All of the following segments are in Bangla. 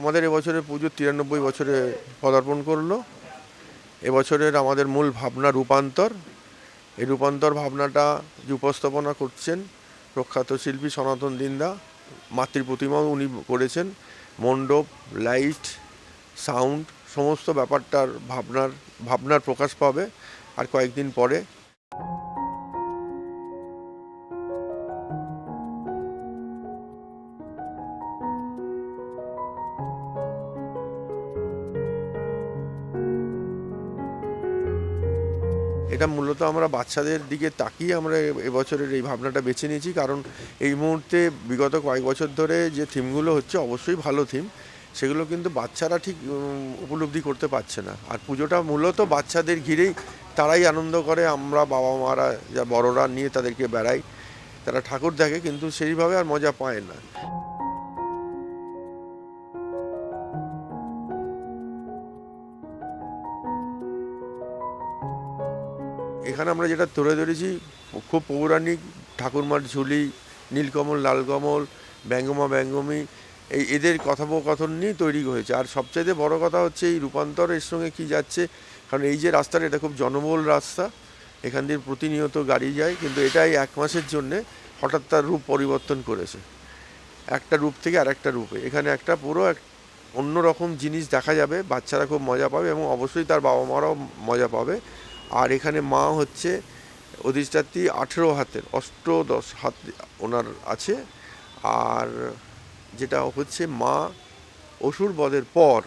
আমাদের এবছরের পুজো 93 বছরে পদার্পণ করলো। এবছরের আমাদের মূল ভাবনা রূপান্তর। এই রূপান্তর ভাবনাটা যে উপস্থাপনা করছেন প্রখ্যাত শিল্পী সনাতন দিন্দা, মাতৃ প্রতিমাও উনি করেছেন। মণ্ডপ, লাইট, সাউন্ড সমস্ত ব্যাপারটার ভাবনার প্রকাশ পাবে আর কয়েকদিন পরে। এটা মূলত আমরা বাচ্চাদের দিকে তাকিয়ে আমরা এবছরের এই ভাবনাটা বেছে নিয়েছি, কারণ এই মুহূর্তে বিগত কয়েক বছর ধরে যে থিমগুলো হচ্ছে অবশ্যই ভালো থিম, সেগুলো কিন্তু বাচ্চারা ঠিক উপলব্ধি করতে পারছে না। আর পুজোটা মূলত বাচ্চাদের ঘিরেই, তারাই আনন্দ করে। আমরা বাবা মারা যা বড়রা নিয়ে তাদেরকে বেড়াই, তারা ঠাকুর দেখে কিন্তু সেইভাবে আর মজা পায় না। এখানে আমরা যেটা তুলে ধরেছি খুব পৌরাণিক ঠাকুরমার ঝুলি, নীলকমল, লালকমল, ব্যঙ্গমা ব্যঙ্গমী, এদের কথোপকথন নিয়ে তৈরি হয়েছে। আর সবচাইতে বড় কথা হচ্ছে এই রূপান্তরের সঙ্গে কি যাচ্ছে, কারণ এই যে রাস্তাটা, এটা খুব জনবহুল রাস্তা, এখান দিয়ে প্রতিনিয়ত গাড়ি যায়, কিন্তু এটাই 1 মাসের জন্যে হঠাৎ তার রূপ পরিবর্তন করেছে, একটা রূপ থেকে আরেকটা রূপে। এখানে একটা পুরো অন্যরকম জিনিস দেখা যাবে, বাচ্চারা খুব মজা পাবে এবং অবশ্যই তার বাবা মারাও মজা পাবে। আর এখানে মা হচ্ছে অধিষ্ঠাত্রী, 18 হাতের, অষ্টদশ হাত ওনার আছে। আর যেটা হচ্ছে মা অসুর বধের পর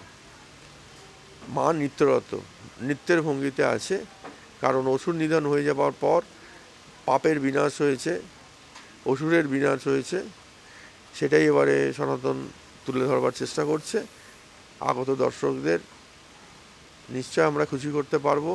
মা নৃত্যরত, নৃত্যের ভঙ্গিতে আছে, কারণ অসুর নিধন হয়ে যাওয়ার পর পাপের বিনাশ হয়েছে, অসুরের বিনাশ হয়েছে। সেটাই এবারে সনাতন তুলে ধরবার চেষ্টা করছে। আগত দর্শকদের নিশ্চয় আমরা খুশি করতে পারবো।